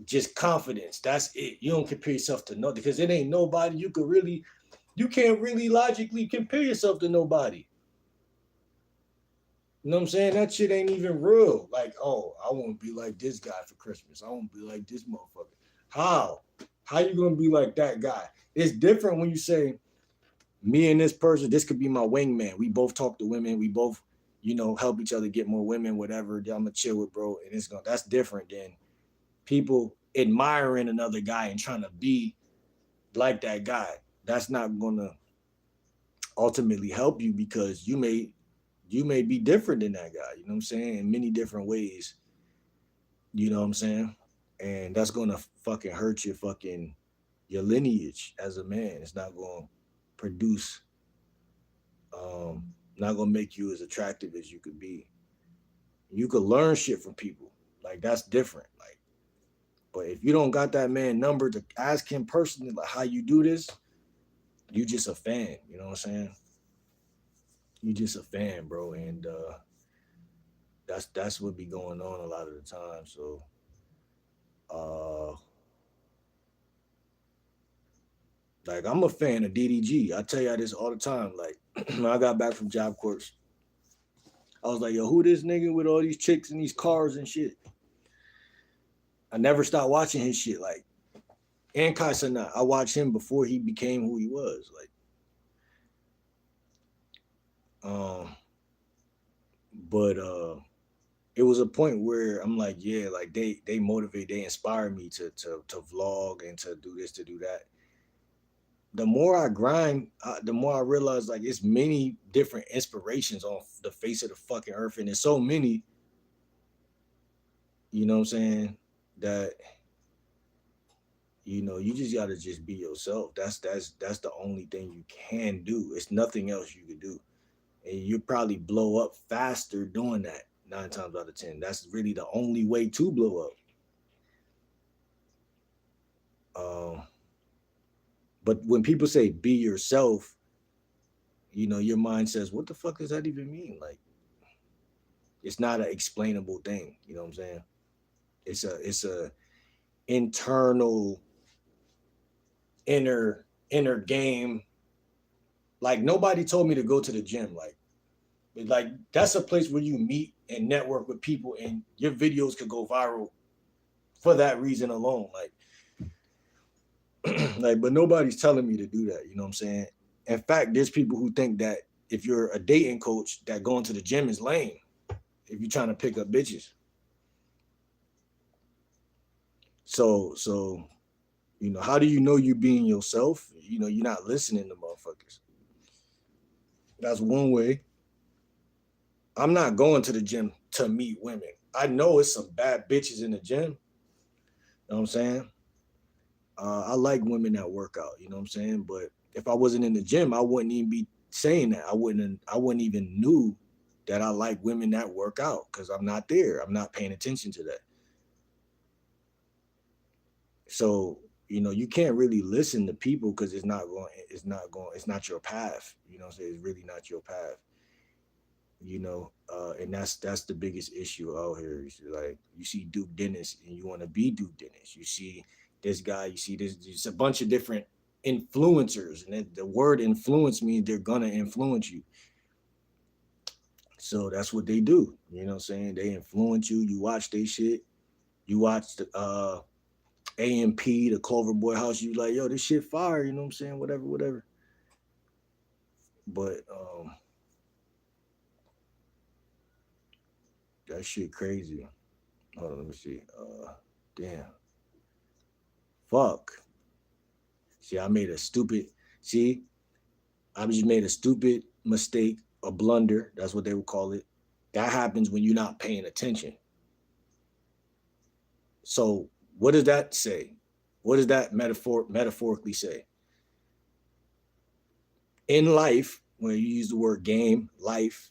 just confidence. That's it. You don't compare yourself to no because it ain't nobody you can't really logically compare yourself to nobody. You know what I'm saying? That shit ain't even real. Like, oh, I want to be like this guy for Christmas. I want to be like this motherfucker. How? How you gonna be like that guy? It's different when you say me and this person. This could be my wingman. We both talk to women. We both, help each other get more women. Whatever. I'm gonna chill with bro, and that's different than people admiring another guy and trying to be like that guy. That's not gonna ultimately help you because you may be different than that guy. You know what I'm saying? In many different ways. You know what I'm saying? And that's gonna fucking hurt your lineage as a man. It's not gonna produce not gonna make you as attractive as you could be. You could learn shit from people. Like that's different. Like, but if you don't got that man number to ask him personally like how you do this, you just a fan. You know what I'm saying? You just a fan, bro. And that's what be going on a lot of the time. So uh like I'm a fan of DDG. I tell y'all this all the time. Like when I got back from Job Corps, I was like, yo, who this nigga with all these chicks and these cars and shit? I never stopped watching his shit. Like and Kai Cenat, I watched him before he became who he was. Like, but it was a point where I'm like, yeah, like they motivate, they inspire me to vlog and to do this, to do that. The more I grind, the more I realize like it's many different inspirations on the face of the fucking earth, and there's so many. You know what I'm saying? That you just gotta just be yourself. That's the only thing you can do. It's nothing else you could do, and you probably blow up faster doing that. 9 times out of 10, that's really the only way to blow up. But when people say be yourself, your mind says, "What the fuck does that even mean?" Like, it's not an explainable thing. You know what I'm saying? It's a internal inner game. Like nobody told me to go to the gym. Like that's a place where you meet and network with people, and your videos could go viral for that reason alone. Like, but nobody's telling me to do that. You know what I'm saying? In fact, there's people who think that if you're a dating coach, that going to the gym is lame. If you're trying to pick up bitches, so how do you know you being yourself? You're not listening to motherfuckers. That's one way. I'm not going to the gym to meet women. I know it's some bad bitches in the gym. You know what I'm saying? I like women that work out. You know what I'm saying? But if I wasn't in the gym, I wouldn't even be saying that. I wouldn't even knew that I like women that work out because I'm not there. I'm not paying attention to that. So you can't really listen to people because it's not your path. You know what I'm saying? It's really not your path. And that's the biggest issue out here. Like you see Duke Dennis and you want to be Duke Dennis. You see this guy, you see this, it's a bunch of different influencers, and the word influence means they're gonna influence you. So that's what they do. You know what I'm saying? They influence you. You watch their shit. You watch the AMP, the Clover Boy House. You like, yo, this shit fire. You know what I'm saying? Whatever, whatever. But that shit crazy. Hold on, let me see. Damn. Fuck. See, I made a stupid. See, I just made a stupid mistake, a blunder. That's what they would call it. That happens when you're not paying attention. So, what does that say? What does that metaphorically say? In life, when you use the word game, life,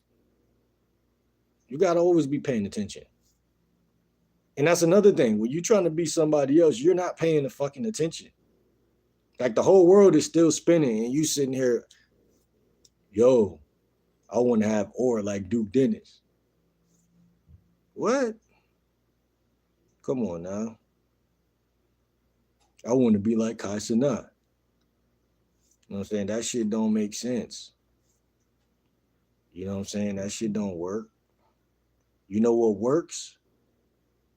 you gotta always be paying attention. And that's another thing. When you're trying to be somebody else, you're not paying the fucking attention. Like the whole world is still spinning, and you sitting here, yo, I want to have aura like Duke Dennis. What? Come on now. I want to be like Kai Cenat. You know what I'm saying? That shit don't make sense. You know what I'm saying? That shit don't work. You know what works?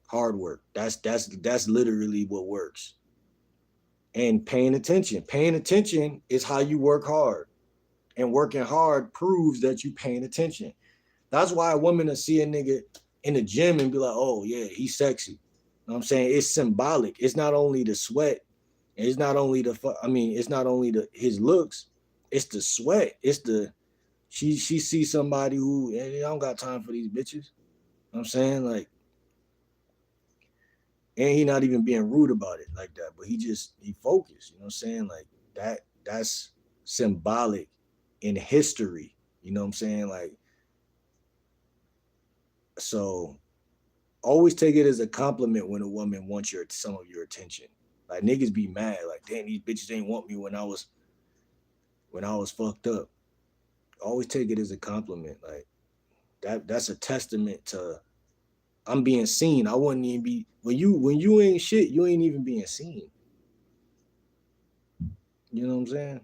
Hard work. That's literally what works. And paying attention. Paying attention is how you work hard. And working hard proves that you paying attention. That's why a woman will see a nigga in the gym and be like, oh yeah, he's sexy. You know what I'm saying? It's symbolic. It's not only the sweat. It's not only it's not only his looks. It's the sweat. It's the she sees somebody who, hey, I don't got time for these bitches. You know what I'm saying? Like, and he not even being rude about it like that, but he focused. You know what I'm saying? Like that's symbolic in history. You know what I'm saying? Like, so always take it as a compliment when a woman wants some of your attention. Like niggas be mad, like, damn, these bitches ain't want me when I was fucked up. Always take it as a compliment. Like that's a testament to I'm being seen. I wouldn't even be when you ain't shit, you ain't even being seen. You know what I'm saying?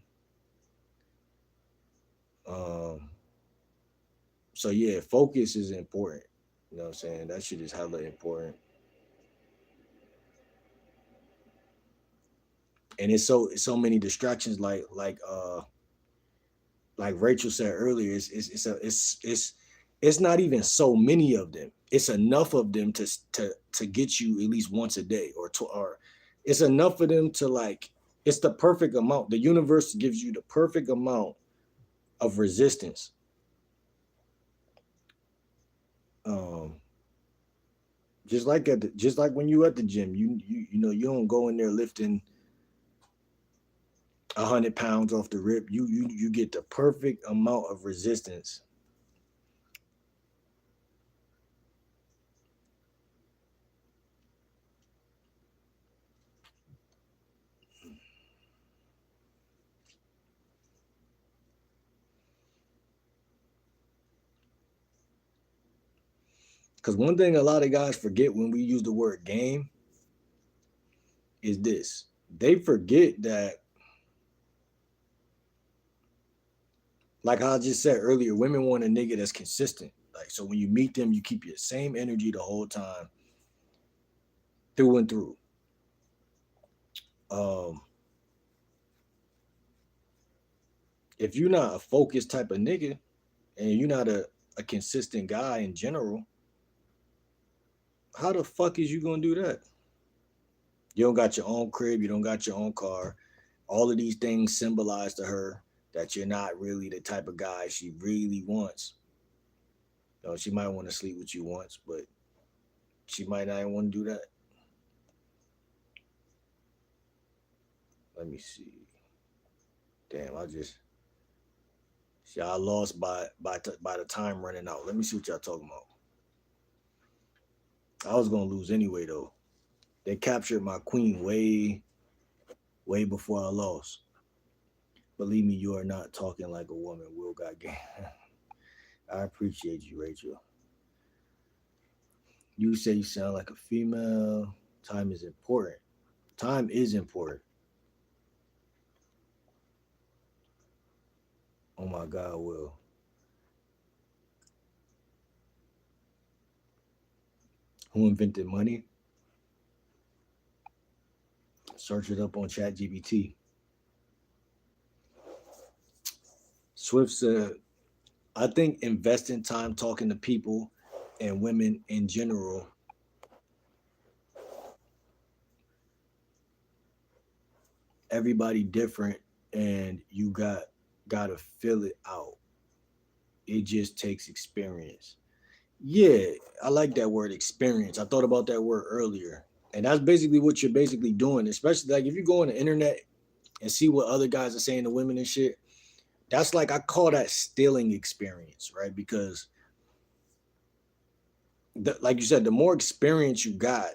So yeah, focus is important. You know what I'm saying? That shit is hella important. And it's so many distractions like Rachel said earlier, it's not even so many of them. It's enough of them to get you at least once a day, or it's enough of them to, like, it's the perfect amount. The universe gives you the perfect amount of resistance. Just like when you at the gym, you know you don't go in there lifting 100 pounds off the rip. You get the perfect amount of resistance. Because one thing a lot of guys forget when we use the word game is this. They forget that, like I just said earlier, women want a nigga that's consistent. Like, so when you meet them, you keep your same energy the whole time, through and through. If you're not a focused type of nigga and you're not a consistent guy in general, how the fuck is you gonna do that? You don't got your own crib, you don't got your own car. All of these things symbolize to her that you're not really the type of guy she really wants. You know, she might want to sleep with you once, but she might not want to do that. Let me see. Damn, I lost by the time running out. Let me see what y'all talking about. I was gonna lose anyway though. They captured my queen way before I lost. Believe me, you are not talking like a woman. Will got game. I appreciate you, Rachel. You say you sound like a female. Time is important. Time is important. Oh my God, Will. Who invented money? Search it up on ChatGPT. Swift said, I think investing time talking to people and women in general everybody different, and you gotta fill it out. It just takes experience. Yeah, I like that word experience. I thought about that word earlier. And that's basically what you're basically doing, especially like if you go on the internet and see what other guys are saying to women and shit. That's like I call that stealing experience, right? Because like you said, the more experience you got,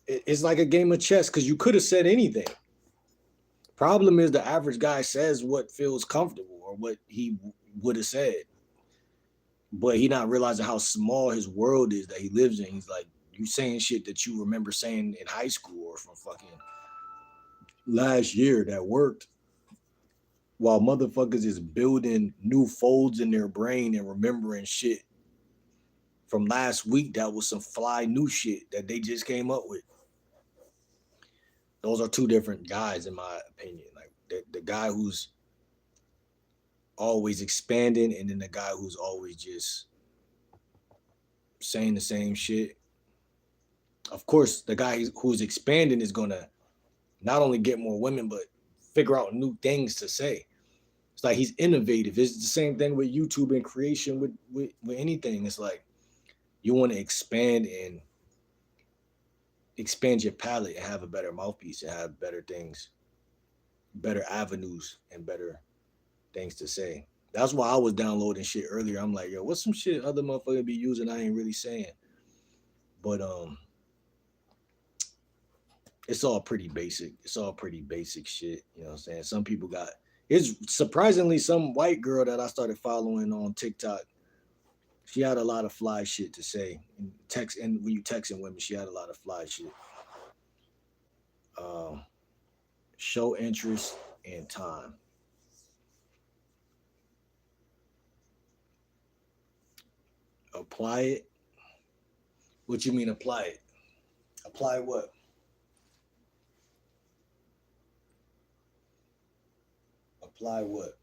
it's like a game of chess because you could have said anything. Problem is the average guy says what feels comfortable or what he would have said, but he not realizing how small his world is that he lives in. He's like, you saying shit that you remember saying in high school or from fucking last year that worked, while motherfuckers is building new folds in their brain and remembering shit from last week that was some fly new shit that they just came up with. Those are two different guys in my opinion. Like the guy who's always expanding and then the guy who's always just saying the same shit. Of course, the guy who's expanding is gonna not only get more women but figure out new things to say. It's like he's innovative. It's the same thing with YouTube and creation with anything. It's like you want to expand your palette and have a better mouthpiece and have better things, better avenues and better things to say. That's why I was downloading shit earlier. I'm like, yo, what's some shit other motherfuckers be using I ain't really saying? But it's all pretty basic. It's all pretty basic shit. You know what I'm saying? Some people got it's surprisingly some white girl that I started following on TikTok. She had a lot of fly shit to say. And when you texting women, she had a lot of fly shit. Um, show interest and time. Apply it. What you mean apply it? Apply what? Apply what?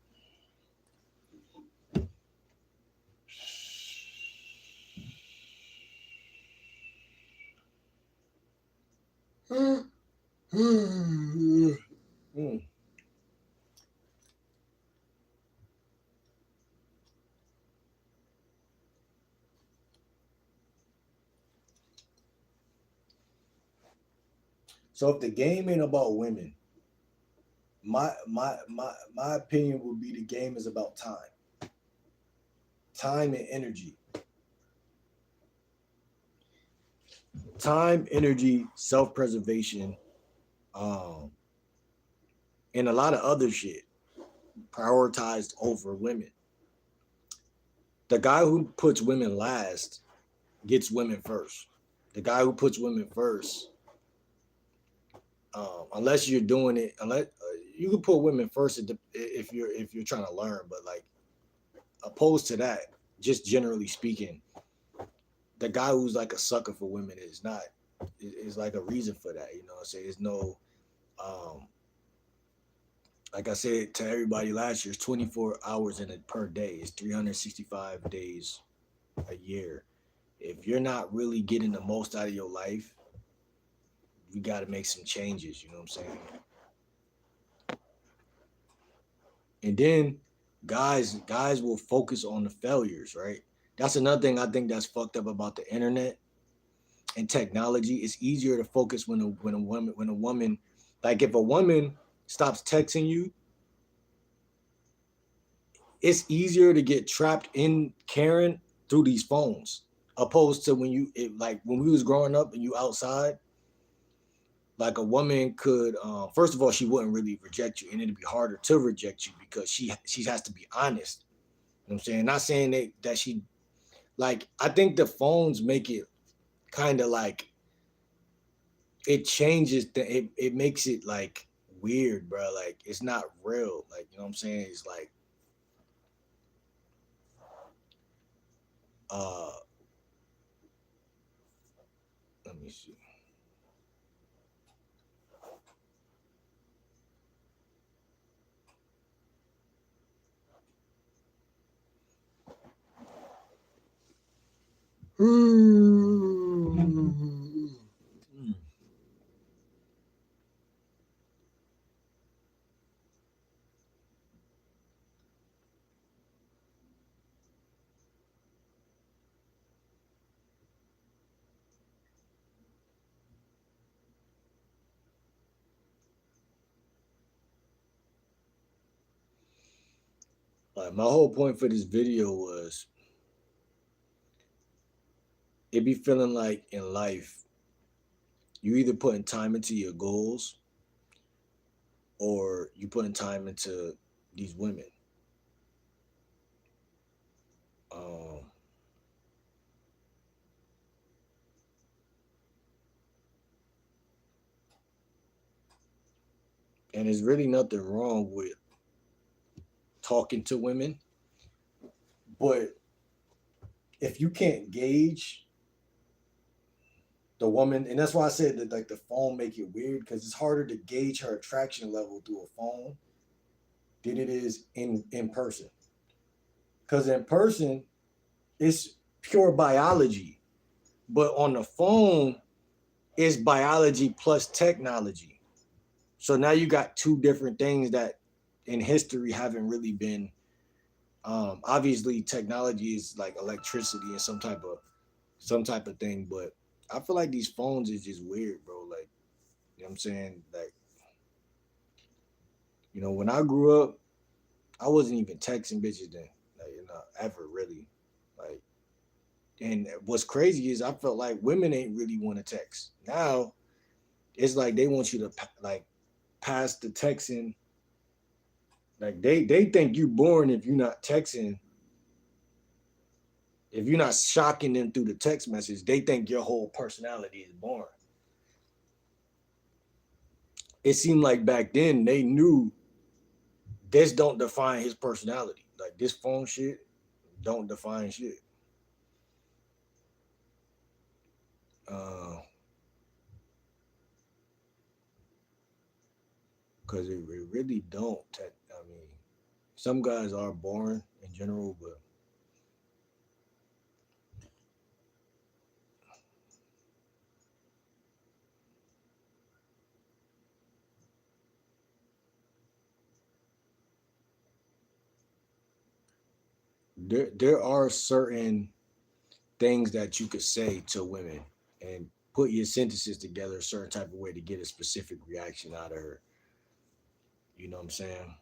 Mm. So if the game ain't about women, my opinion would be the game is about time and energy, time, energy, self preservation, um, and a lot of other shit prioritized over women. The guy who puts women last gets women first. The guy who puts women first, unless you're doing it, unless you can put women first if you're trying to learn, but like opposed to that, just generally speaking, the guy who's like a sucker for women is not is like a reason for that. You know what I'm saying? There's no um like I said to everybody last year, it's 24 hours in it per day. It's 365 days a year. If you're not really getting the most out of your life, you got to make some changes. You know what I'm saying? And then guys will focus on the failures, right? That's another thing I think that's fucked up about the internet and technology. It's easier to focus when a woman like if a woman stops texting you, it's easier to get trapped in Karen through these phones, opposed to like when we was growing up and you outside. Like a woman could, first of all, she wouldn't really reject you, and it'd be harder to reject you because she has to be honest. You know what I'm saying? Not saying that she like. I think the phones make it kind of like it changes it makes it like weird, bro. Like it's not real. Like you know what I'm saying? It's like uh let me see. Like my whole point for this video was it be feeling like in life, you either putting time into your goals or you putting time into these women. Um, and there's really nothing wrong with talking to women, but if you can't gauge the woman, and that's why I said that like the phone make it weird because it's harder to gauge her attraction level through a phone than it is in person. Because in person, it's pure biology, but on the phone, it's biology plus technology. So now you got two different things that in history haven't really been. Obviously, technology is like electricity and some type of thing, but I feel like these phones is just weird, bro. Like, you know what I'm saying? Like, when I grew up, I wasn't even texting bitches then, like, ever really. Like, and what's crazy is I felt like women ain't really want to text. Now it's like they want you to like pass the texting. Like they think you boring if you're not texting. If you're not shocking them through the text message, they think your whole personality is boring. It seemed like back then they knew this don't define his personality. Like this phone shit don't define shit. Uh, Cause it really don't. I mean, some guys are boring in general, but there are certain things that you could say to women and put your sentences together a certain type of way to get a specific reaction out of her. You know what I'm saying?